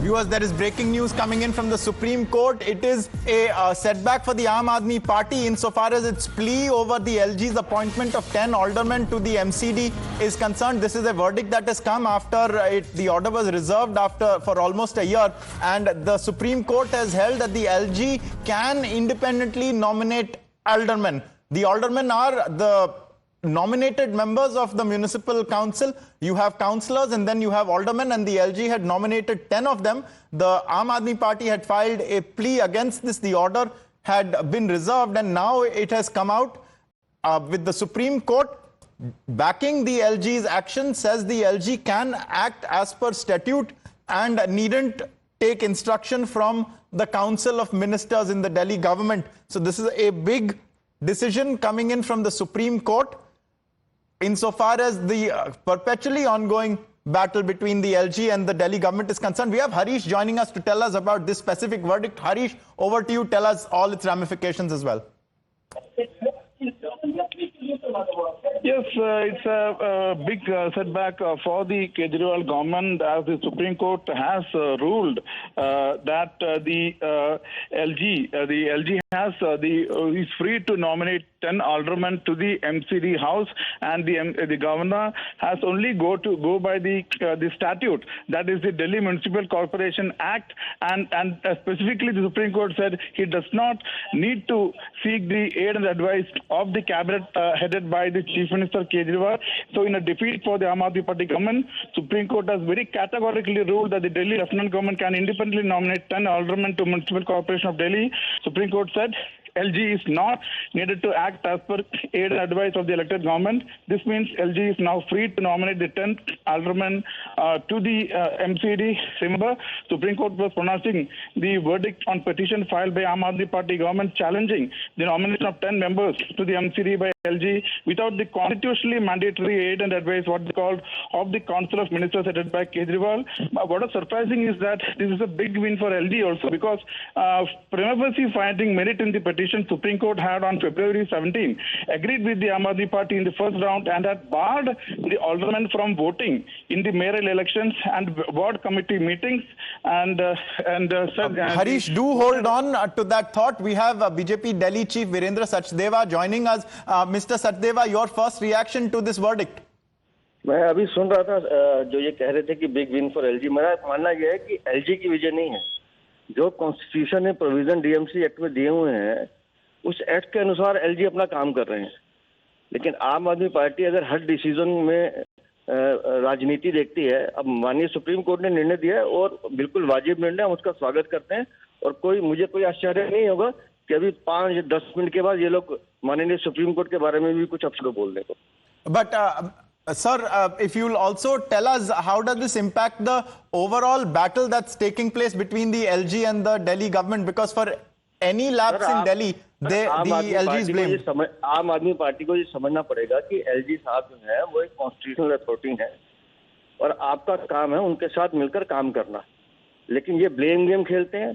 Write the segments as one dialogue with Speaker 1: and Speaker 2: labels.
Speaker 1: Viewers, there is breaking news coming in from the Supreme Court. It is a setback for the Aam Aadmi Party insofar as its plea over the LG's appointment of 10 aldermen to the MCD is concerned. This is a verdict that has come after the order was reserved for almost a year, and the Supreme Court has held that the LG can independently nominate aldermen. The aldermen are the nominated members of the municipal council. You have councillors and then you have aldermen, and the LG had nominated 10 of them. The Aam Aadmi Party had filed a plea against this. The order had been reserved, and now it has come out with the Supreme Court backing the LG's action, says the LG can act as per statute and needn't take instruction from the Council of Ministers in the Delhi government. So this is a big decision coming in from the Supreme Court insofar as the perpetually ongoing battle between the LG and the Delhi government is concerned. We have Harish joining us to tell us about this specific verdict. Harish, over to you. Tell us all its ramifications as well.
Speaker 2: Yes, it's a big setback for the Kejriwal government, as the Supreme Court has ruled that the LG is free to nominate 10 aldermen to the MCD house, and the governor has only go by the statute, that is the Delhi Municipal Corporation Act, and specifically the Supreme Court said he does not need to seek the aid and advice of the cabinet headed by the Chief Minister Kejriwal. So in a defeat for the Aam Aadmi Party government, Supreme Court has very categorically ruled that the Delhi Lieutenant Government can independently nominate 10 aldermen to Municipal Corporation of Delhi. Supreme Court said LG is not needed to act as per aid and advice of the elected government. This means LG is now free to nominate the 10th alderman to the MCD. Remember, Supreme Court was pronouncing the verdict on petition filed by Aam Aadmi Party government challenging the nomination of 10 members to the MCD by LG without the constitutionally mandatory aid and advice, what they called, of the Council of Ministers headed by Kejriwal. What is surprising is that this is a big win for LG also, because prima facie finding merit in the petition Supreme Court had on February 17 agreed with the Aam Aadmi Party in the first round and had barred the aldermen from voting in the mayoral elections and ward committee meetings, and said
Speaker 1: Harish, do hold on to that thought. We have BJP Delhi Chief Virendra Sachdeva joining us. Mr. Sachdeva, your first reaction to this verdict?
Speaker 3: मैं अभी सुन रहा था जो ये कह रहे थे कि बिग विन फॉर एलजी। मेरा मानना यह है कि एलजी की विजय नहीं है। जो कॉन्स्टिट्यूशन ने प्रोविजन डीएमसी एक्ट में दिए हुए हैं, उस एक्ट के अनुसार एलजी अपना काम कर रहे हैं। लेकिन आम आदमी पार्टी अगर हर डिसीजन में राजनीति देखती है, अब माननीय सुप्रीम कोर्ट ने निर्णय दिया है और बिल्कुल वाजिब निर्णय, हम उसका स्वागत करते हैं, और मुझे कोई आश्चर्य नहीं होगा कि अभी 5-10 मिनट के बाद ये लोग माननीय सुप्रीम कोर्ट के बारे में भी कुछ अपशब्द बोल देंगे।
Speaker 1: But sir, if you'll also tell us, how does this impact the overall battle that's taking place between the LG and the Delhi government? Because for any lapse in Delhi, the LG is blamed.
Speaker 3: आम आदमी party को ये समझना पड़ेगा कि LG साहब जो है वो एक कॉन्स्टिट्यूशनल अथॉरिटी है और आपका काम है उनके साथ मिलकर काम करना। लेकिन ये ब्लेम गेम खेलते हैं,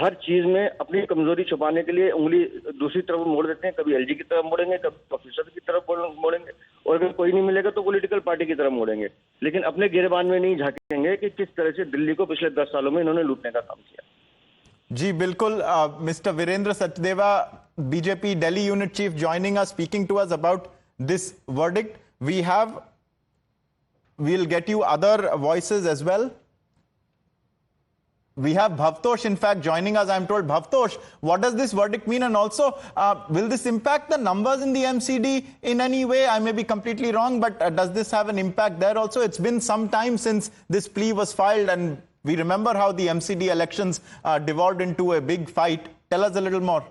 Speaker 3: हर चीज में अपनी कमजोरी छुपाने के लिए उंगली दूसरी तरफ मोड़ देते हैं। कभी एलजी की तरफ मोड़ेंगे, कभी ऑफिसर की तरफ मोड़ेंगे, और अगर कोई नहीं मिलेगा तो पॉलिटिकल पार्टी की तरफ मोड़ेंगे। लेकिन अपने गिरबान में नहीं झांकेंगे कि किस तरह से दिल्ली को पिछले 10 सालों में इन्होंने लूटने का काम किया।
Speaker 1: जी बिल्कुल, mister Virendra Sachdeva, BJP Delhi unit chief, joining us, speaking to us about this verdict. We'll get you other voices as well. We have Bhavtosh, in fact, joining us, I'm told. Bhavtosh, what does this verdict mean? And also, will this impact the numbers in the MCD in any way? I may be completely wrong, but does this have an impact there also? It's been some time since this plea was filed, and we remember how the MCD elections devolved into a big fight. Tell us a little more.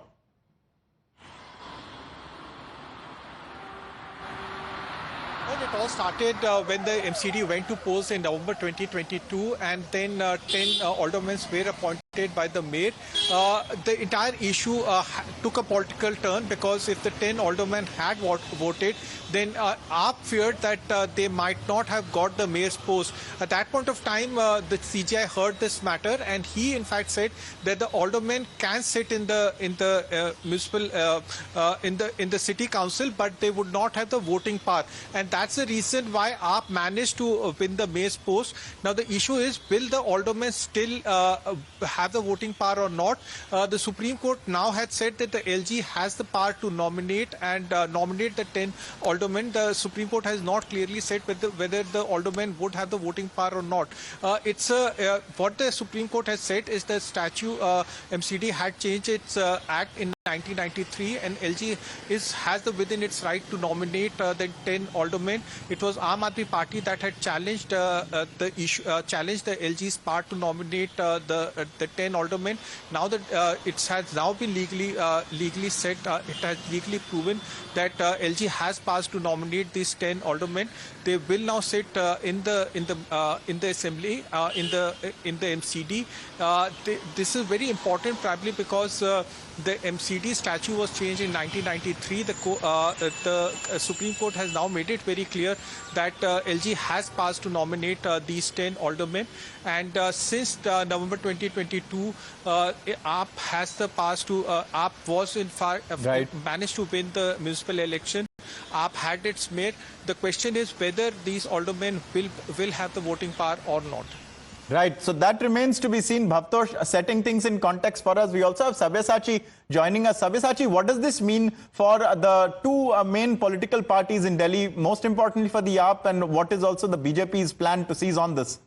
Speaker 4: It all started when the MCD went to polls in November 2022, and then 10 aldermen were appointed by the mayor, the entire issue took a political turn, because if the 10 aldermen had voted, then AAP feared that they might not have got the mayor's post. At that point of time, the CJI heard this matter, and he in fact said that the aldermen can sit in the municipal in the city council, but they would not have the voting power, and that's the reason why AAP managed to win the mayor's post. Now the issue is, will the aldermen still have the voting power or not? The Supreme Court now had said that the LG has the power to nominate and nominate the 10 aldermen. The Supreme Court has not clearly said whether the aldermen would have the voting power or not. What the Supreme Court has said is the statute MCD had changed its act in 1993, and LG has within its right to nominate the 10 aldermen. It was Aam Aadmi Party that had challenged the issue, challenged the LG's part to nominate the 10 aldermen. Now that it has now been legally set, it has legally proven that LG has passed to nominate these 10 aldermen. They will now sit in the assembly, in the MCD. This is very important, probably because the MCD statute was changed in 1993. The Supreme Court has now made it very clear that LG has passed to nominate these 10 aldermen, and since November 2022, AAP has the pass to. AAP was in fact managed to win the municipal election. AAP had its mayor. The question is whether these aldermen will have the voting power or not.
Speaker 1: Right. So that remains to be seen. Bhavtosh, setting things in context for us. We also have Sabyasachi joining us. Sabyasachi, what does this mean for the two main political parties in Delhi, most importantly for the AAP, and what is also the BJP's plan to seize on this?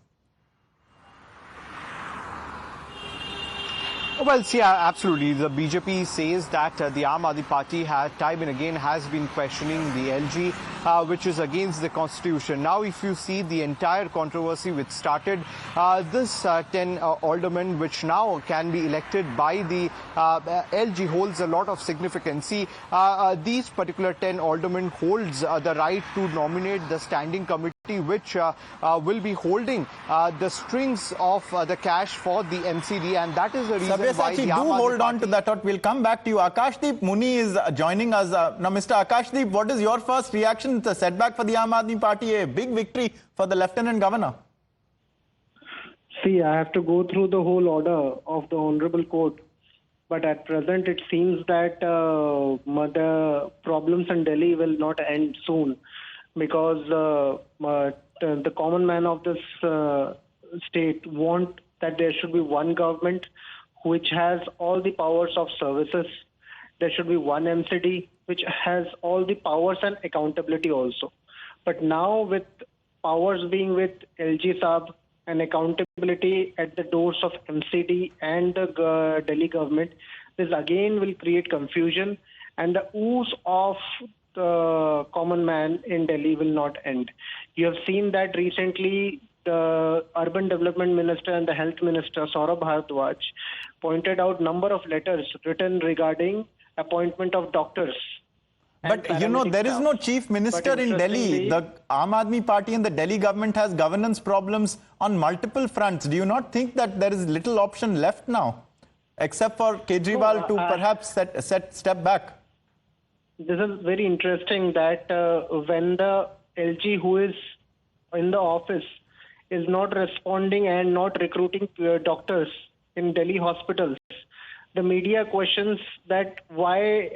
Speaker 5: Well, see, absolutely. The BJP says that the Aam Aadmi Party time and again has been questioning the LG, which is against the constitution. Now, if you see the entire controversy which started, this 10 aldermen, which now can be elected by the LG, holds a lot of significance. See, these particular 10 aldermen holds the right to nominate the standing committee, which will be holding the strings of the cash for the MCD, and that is the reason why the
Speaker 1: do hold on to that thought. We'll come back to you. Akashdeep Muni is joining us. Now, Mr. Akashdeep, what is your first reaction? It's a setback for the Aam Aadmi Party, a big victory for the Lieutenant Governor.
Speaker 6: See, I have to go through the whole order of the Honorable Court. But at present, it seems that the problems in Delhi will not end soon, because the common man of this state want that there should be one government which has all the powers of services. There should be one MCD which has all the powers and accountability also. But now, with powers being with LG Saab and accountability at the doors of MCD and the Delhi government, this again will create confusion, and the ooze of the common man in Delhi will not end. You have seen that recently the Urban Development Minister and the Health Minister, Saurabh Bharadwaj, pointed out number of letters written regarding appointment of doctors.
Speaker 1: But, you know, there is no chief minister in Delhi. The Aam Aadmi Party and the Delhi government has governance problems on multiple fronts. Do you not think that there is little option left now, except for Kejriwal to perhaps step back?
Speaker 6: This is very interesting that when the LG who is in the office is not responding and not recruiting doctors in Delhi hospitals, the media questions that why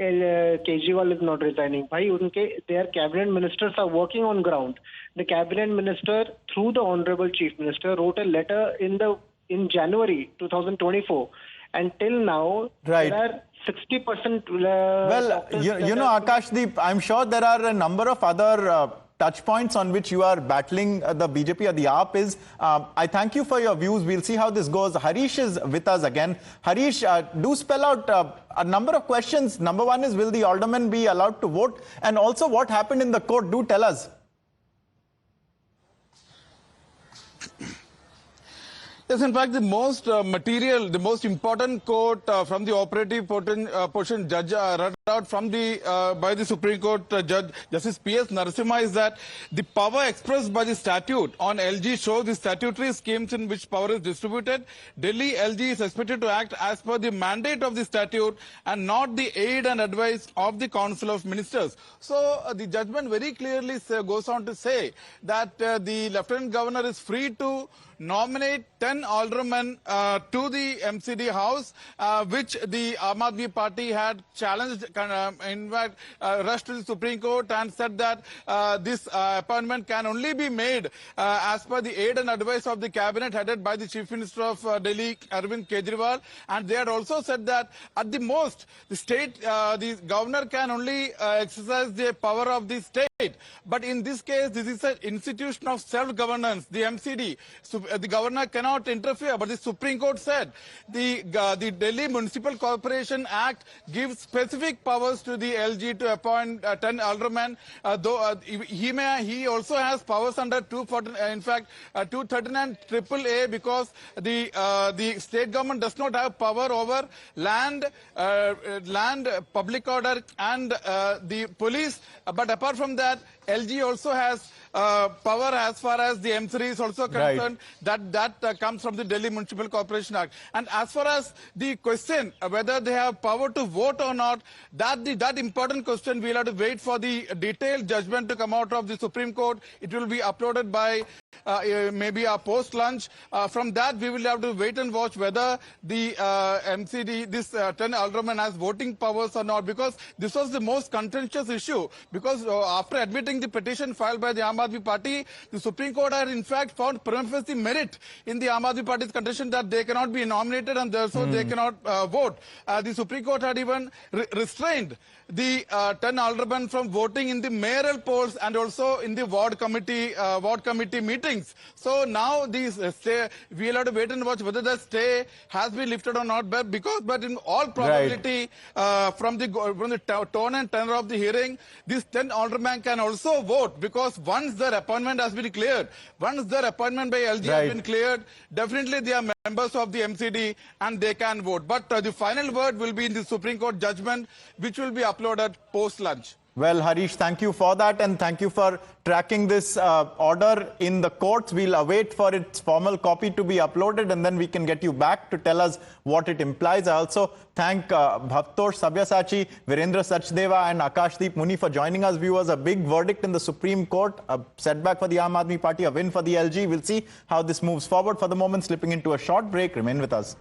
Speaker 6: Kejriwal is not resigning. Their cabinet ministers are working on ground. The cabinet minister, through the Honorable Chief Minister, wrote a letter in January 2024. And till now, there are 60%.
Speaker 1: Well, you know, Akashdeep, I'm sure there are a number of other touch points on which you are battling the BJP or the AAP. I thank you for your views. We'll see how this goes. Harish is with us again. Harish, do spell out a number of questions. Number one is, will the aldermen be allowed to vote? And also, what happened in the court? Do tell us.
Speaker 7: Yes, in fact, the most important quote from the operative portion, Judge out from the by the Supreme Court Judge Justice P.S. Narasimha is that the power expressed by the statute on LG shows the statutory schemes in which power is distributed. Delhi LG is expected to act as per the mandate of the statute and not the aid and advice of the Council of Ministers. So the judgment very clearly goes on to say that the Lieutenant Governor is free to nominate 10 aldermen to the MCD house, which the Aam Aadmi Party had challenged, in fact, rushed to the Supreme Court and said that this appointment can only be made as per the aid and advice of the cabinet headed by the Chief Minister of Delhi, Arvind Kejriwal. And they had also said that at the most, the governor can only exercise the power of the state. But in this case, this is an institution of self-governance, the MCD. So, the governor cannot interfere, but the Supreme Court said the Delhi Municipal Corporation Act gives specific powers to the LG to appoint 10 aldermen. Though he also has powers under 239 AAA because the state government does not have power over land, public order, and the police. But apart from that, LG also has power as far as the M3 is also concerned. Right. That comes from the Delhi Municipal Corporation Act. And as far as the question whether they have power to vote or not, that important question, we'll have to wait for the detailed judgment to come out of the Supreme Court. It will be uploaded by maybe a post-lunch. From that, we will have to wait and watch whether the MCD, this 10 aldermen has voting powers or not, because this was the most contentious issue. Because after admitting the petition filed by the Aam Aadmi Party, the Supreme Court had in fact found prima facie merit in the Aam Aadmi Party's contention that they cannot be nominated and therefore they cannot vote. The Supreme Court had even restrained the 10 aldermen from voting in the mayoral polls and also in the ward committee meetings. So now these stay, we'll have to wait and watch whether the stay has been lifted or not. But in all probability, from the tone and tenor of the hearing, these 10 aldermen can also vote, because once their appointment has been cleared, once their appointment by LG has been cleared, definitely they are members of the MCD and they can vote. But the final word will be in the Supreme Court judgment, which will be uploaded post-lunch.
Speaker 1: Well, Harish, thank you for that, and thank you for tracking this order in the courts. We'll await for its formal copy to be uploaded, and then we can get you back to tell us what it implies. I also thank Bhavtosh Sabyasachi, Virendra Sachdeva, and Akashdeep Muni for joining us. Viewers, a big verdict in the Supreme Court, a setback for the Aam Aadmi Party, a win for the LG. We'll see how this moves forward. For the moment, slipping into a short break. Remain with us.